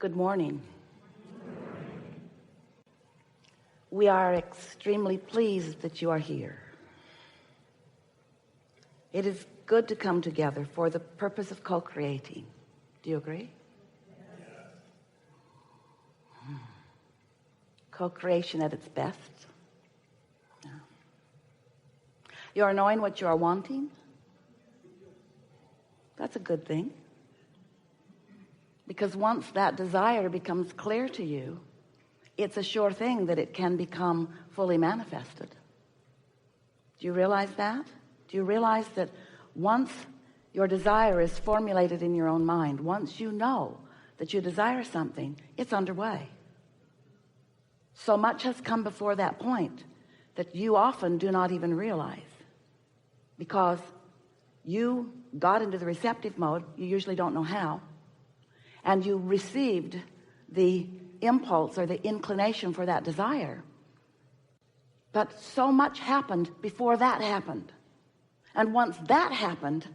Good morning. We are extremely pleased that you are here. It is good to come together for the purpose of co-creating. Do you agree? Yes. Co-creation at its best. Yeah. You are knowing what you are wanting. That's a good thing. Because once that desire becomes clear to you, it's a sure thing that it can become fully manifested. Do you realize that? Do you realize that once your desire is formulated in your own mind, once you know that you desire something, it's underway. So much has come before that point that you often do not even realize, because you got into the receptive mode. You usually don't know how, and you received the impulse or the inclination for that desire, but so much happened before that happened. And once that happened,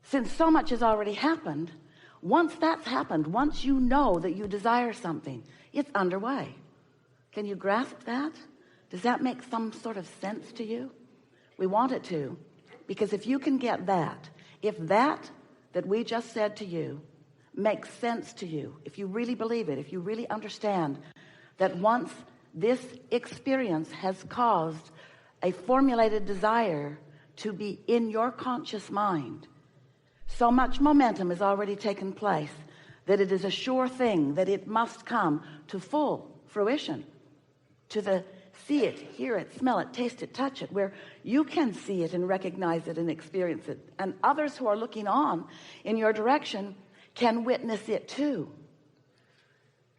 since so much has already happened, once that's happened, once you know that you desire something, it's underway. Can you grasp that? Does that make some sort of sense to you? We want it to, because if you can get that, if that we just said to you makes sense to you, if you really believe it, if you really understand that once this experience has caused a formulated desire to be in your conscious mind, so much momentum has already taken place that it is a sure thing that it must come to full fruition, to the see it, hear it, smell it, taste it, touch it, where you can see it and recognize it and experience it, and others who are looking on in your direction can witness it too.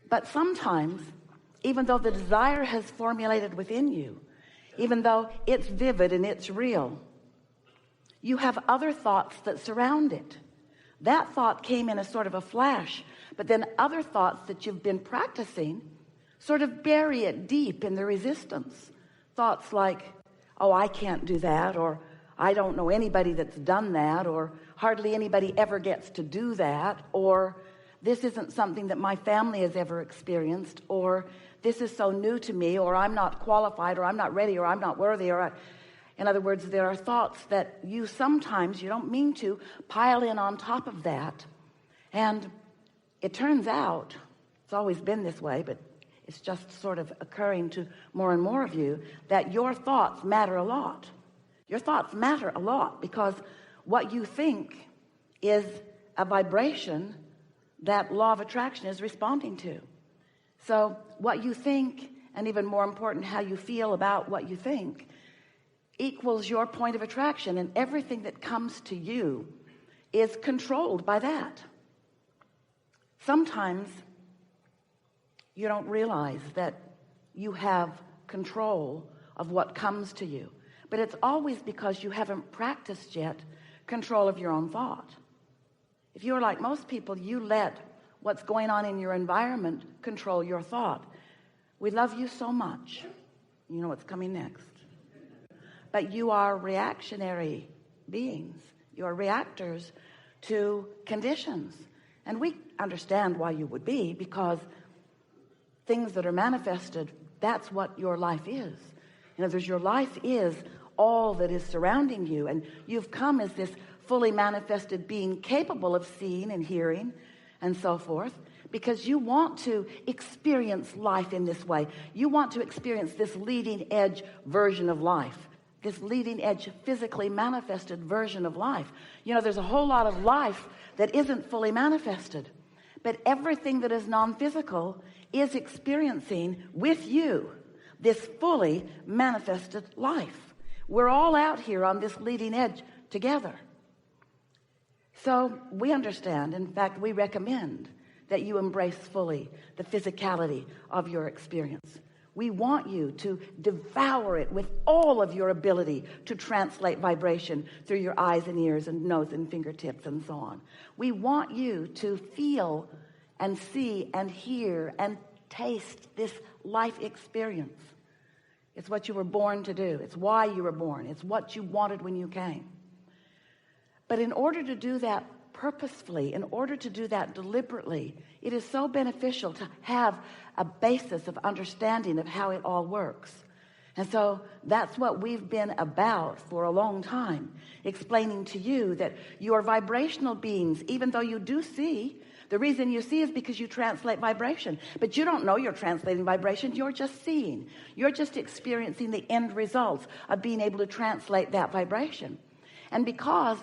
But sometimes, even though the desire has formulated within you, even though it's vivid and it's real, you have other thoughts that surround it. That thought came in a sort of a flash, but then other thoughts that you've been practicing sort of bury it deep in the resistance. Thoughts like, oh, I can't do that, or I don't know anybody that's done that, or hardly anybody ever gets to do that, or this isn't something that my family has ever experienced, or this is so new to me, or I'm not qualified, or I'm not ready, or I'm not worthy, in other words, there are thoughts that you sometimes, you don't mean to, pile in on top of that. And it turns out, it's always been this way, but it's just sort of occurring to more and more of you, that your thoughts matter a lot. Your thoughts matter a lot, because what you think is a vibration that law of attraction is responding to. So what you think, and even more important, how you feel about what you think, equals your point of attraction, and everything that comes to you is controlled by that. Sometimes you don't realize that you have control of what comes to you, but it's always because you haven't practiced yet control of your own thought. If you're like most people, you let what's going on in your environment control your thought. We love you so much. You know what's coming next. But you are reactionary beings. You are reactors to conditions. And we understand why you would be, because things that are manifested, that's what your life is. In other words, your life is all that is surrounding you, and you've come as this fully manifested being capable of seeing and hearing and so forth, because you want to experience life in this way. You want to experience this leading edge version of life, this leading edge physically manifested version of life. You know, there's a whole lot of life that isn't fully manifested, but everything that is non-physical is experiencing with you this fully manifested life. We're all out here on this leading edge together. So we understand, in fact, we recommend that you embrace fully the physicality of your experience. We want you to devour it with all of your ability to translate vibration through your eyes and ears and nose and fingertips and so on. We want you to feel and see and hear and taste this life experience. It's what you were born to do. It's why you were born. It's what you wanted when you came. But in order to do that purposefully, in order to do that deliberately, it is so beneficial to have a basis of understanding of how it all works. And so that's what we've been about for a long time, explaining to you that you are vibrational beings. Even though you do see, the reason you see is because you translate vibration, but you don't know you're translating vibration. You're just seeing, you're just experiencing the end results of being able to translate that vibration. And because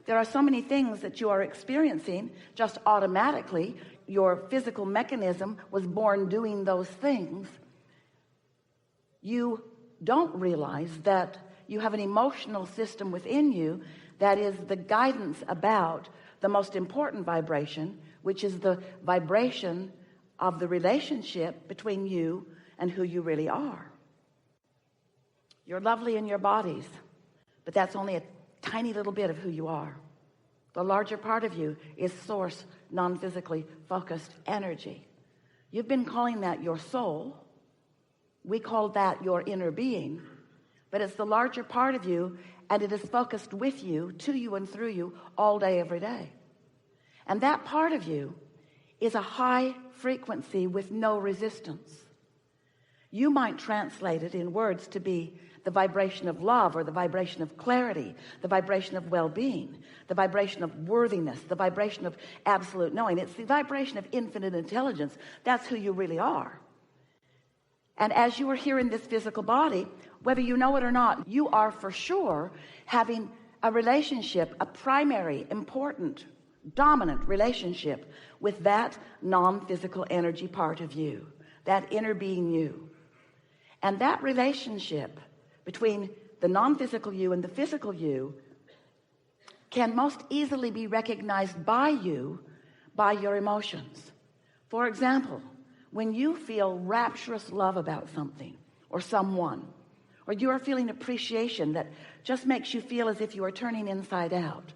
there are so many things that you are experiencing, just automatically your physical mechanism was born doing those things, you don't realize that you have an emotional system within you that is the guidance about the most important vibration, which is the vibration of the relationship between you and who you really are. You're lovely in your bodies, but that's only a tiny little bit of who you are. The larger part of you is source, non-physically focused energy. You've been calling that your soul. We call that your inner being, but it's the larger part of you, and it is focused with you, to you, and through you all day, every day. And that part of you is a high frequency with no resistance. You might translate it in words to be the vibration of love, or the vibration of clarity, the vibration of well-being, the vibration of worthiness, the vibration of absolute knowing. It's the vibration of infinite intelligence. That's who you really are. And as you are here in this physical body, whether you know it or not, you are for sure having a relationship, a primary, important, dominant relationship with that non-physical energy part of you, that inner being you. And that relationship between the non-physical you and the physical you can most easily be recognized by you by your emotions. For example, when you feel rapturous love about something or someone, or you are feeling appreciation that just makes you feel as if you are turning inside out,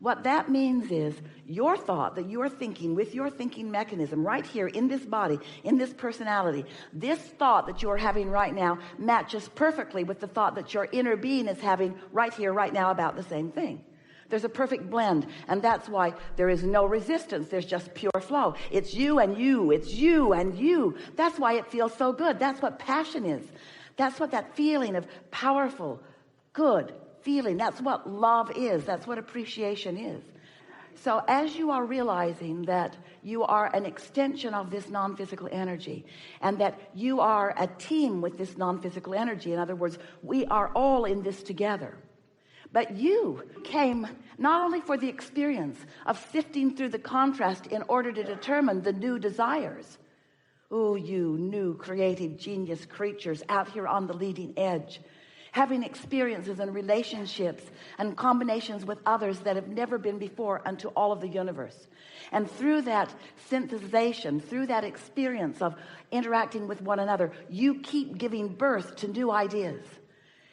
what that means is your thought that you're thinking with your thinking mechanism right here in this body, in this personality, this thought that you're having right now matches perfectly with the thought that your inner being is having right here, right now about the same thing. There's a perfect blend, and that's why there is no resistance. There's just pure flow. It's you and you. It's you and you. That's why it feels so good. That's what passion is. That's what that feeling of powerful, good feeling. That's what love is. That's what appreciation is. So as you are realizing that you are an extension of this non-physical energy, and that you are a team with this non-physical energy, in other words, we are all in this together. But you came not only for the experience of sifting through the contrast in order to determine the new desires. Oh, you new creative genius creatures out here on the leading edge, having experiences and relationships and combinations with others that have never been before unto all of the universe. And through that synthesization, through that experience of interacting with one another, you keep giving birth to new ideas.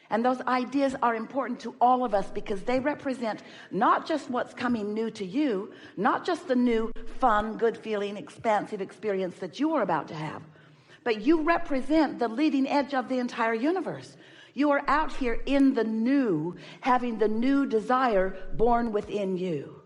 And those ideas are important to all of us because they represent not just what's coming new to you, not just the new, fun, good feeling, expansive experience that you are about to have, but you represent the leading edge of the entire universe. You are out here in the new, having the new desire born within you.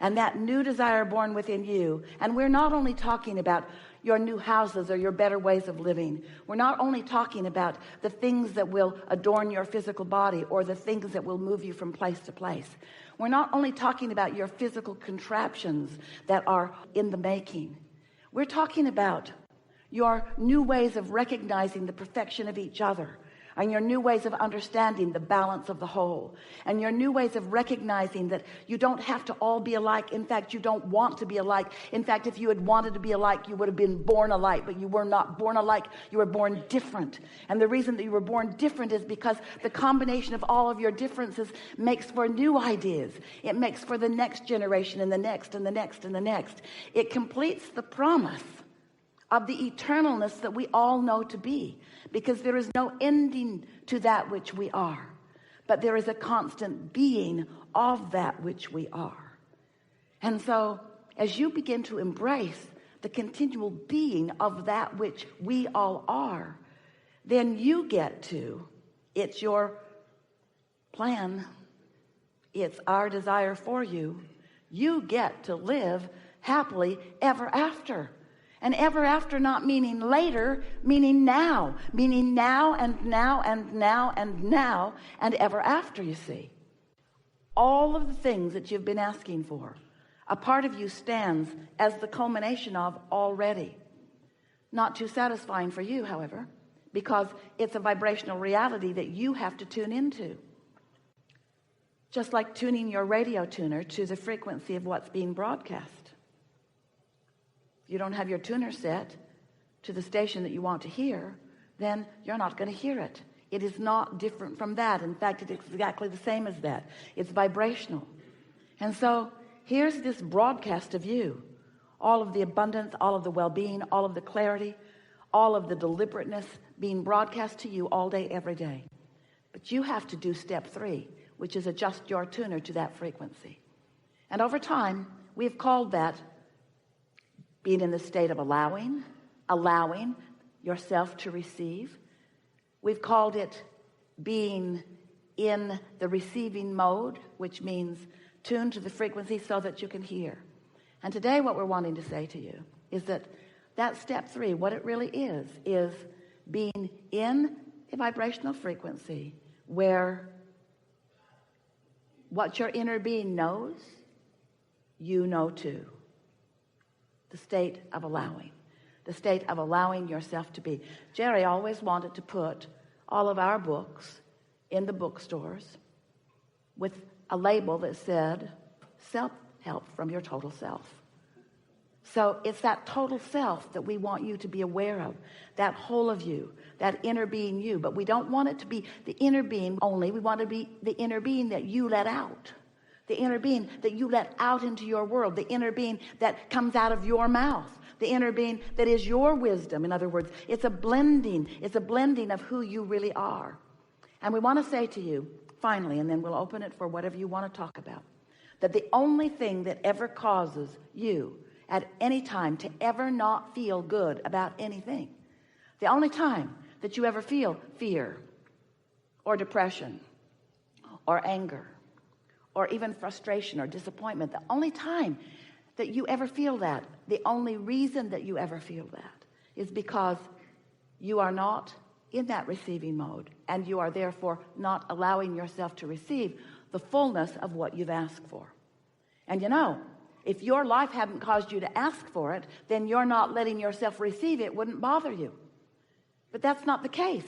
And that new desire born within you, and we're not only talking about your new houses or your better ways of living. We're not only talking about the things that will adorn your physical body or the things that will move you from place to place. We're not only talking about your physical contraptions that are in the making. We're talking about your new ways of recognizing the perfection of each other, and your new ways of understanding the balance of the whole, and your new ways of recognizing that you don't have to all be alike. In fact, you don't want to be alike. In fact, if you had wanted to be alike, you would have been born alike, but you were not born alike. You were born different. And the reason that you were born different is because the combination of all of your differences makes for new ideas. It makes for the next generation and the next and the next and the next. It completes the promise of the eternalness that we all know to be, because there is no ending to that which we are, but there is a constant being of that which we are. And so as you begin to embrace the continual being of that which we all are, then you get to, it's your plan, it's our desire for you, You get to live happily ever after. And ever after not meaning later, meaning now and now and now and now and ever after, you see. All of the things that you've been asking for, a part of you stands as the culmination of already. Not too satisfying for you, however, because it's a vibrational reality that you have to tune into. Just like tuning your radio tuner to the frequency of what's being broadcast. If you don't have your tuner set to the station that you want to hear, then you're not going to hear it. It is not different from that. In fact, it's exactly the same as that. It's vibrational. And so here's this broadcast of you. All of the abundance, all of the well-being, all of the clarity, all of the deliberateness being broadcast to you all day, every day. But you have to do step 3, which is adjust your tuner to that frequency. And over time, we've called that being in the state of allowing yourself to receive. We've called it being in the receiving mode, which means tune to the frequency so that you can hear. And today what we're wanting to say to you is that step 3, what it really is being in a vibrational frequency where what your inner being knows, you know too. The state of allowing yourself to be. Jerry always wanted to put all of our books in the bookstores with a label that said self-help from your total self. So it's that total self that we want you to be aware of, that whole of you, that inner being you. But we don't want it to be the inner being only. We want it to be the inner being that you let out, the inner being that you let out into your world, the inner being that comes out of your mouth, the inner being that is your wisdom. In other words, it's a blending of who you really are. And we want to say to you, finally, and then we'll open it for whatever you want to talk about, that the only thing that ever causes you at any time to ever not feel good about anything, the only time that you ever feel fear or depression or anger or even frustration or disappointment, the only time that you ever feel that, the only reason that you ever feel that is because you are not in that receiving mode, and you are therefore not allowing yourself to receive the fullness of what you've asked for. And you know, if your life hadn't caused you to ask for it, then you're not letting yourself receive it. It wouldn't bother you. But that's not the case.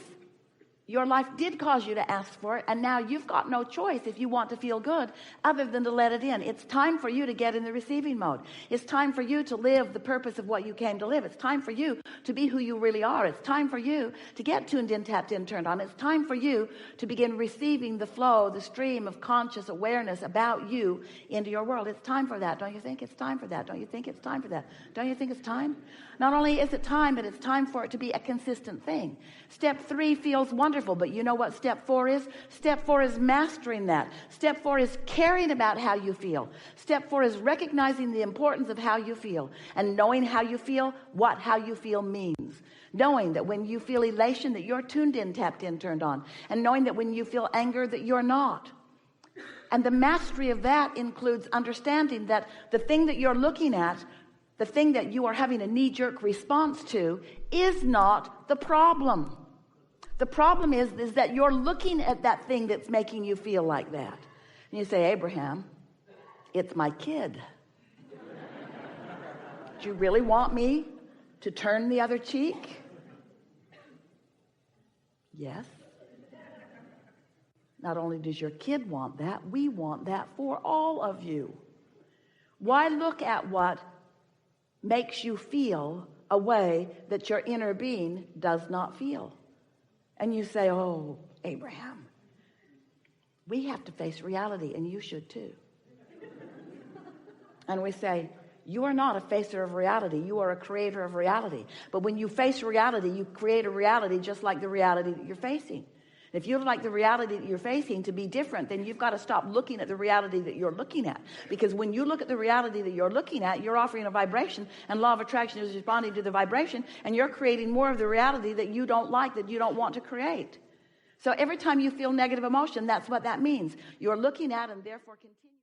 Your life did cause you to ask for it, and now you've got no choice if you want to feel good other than to let it in. It's time for you to get in the receiving mode. It's time for you to live the purpose of what you came to live. It's time for you to be who you really are. It's time for you to get tuned in, tapped in, turned on. It's time for you to begin receiving the flow, the stream of conscious awareness about you into your world. It's time for that. Don't you think it's time for that? Don't you think it's time for that? Don't you think it's time? Not only is it time, but it's time for it to be a consistent thing. Step 3 feels wonderful, but you know what step 4 is? Step 4 is mastering that. Step 4 is caring about how you feel. Step 4 is recognizing the importance of how you feel and knowing how you feel, what how you feel means. Knowing that when you feel elation, that you're tuned in, tapped in, turned on. And knowing that when you feel anger, that you're not. And the mastery of that includes understanding that the thing that you're looking at, the thing that you are having a knee-jerk response to, is not the problem. The problem is that you're looking at that thing that's making you feel like that. And you say, Abraham, it's my kid. Do you really want me to turn the other cheek? Yes. Not only does your kid want that, we want that for all of you. Why look at what makes you feel a way that your inner being does not feel? And you say, oh, Abraham, we have to face reality, and you should too. And we say, you are not a facer of reality. You are a creator of reality. But when you face reality, you create a reality just like the reality that you're facing. If you'd like the reality that you're facing to be different, then you've got to stop looking at the reality that you're looking at. Because when you look at the reality that you're looking at, you're offering a vibration, and law of attraction is responding to the vibration, and you're creating more of the reality that you don't like, that you don't want to create. So every time you feel negative emotion, that's what that means. You're looking at and therefore continue.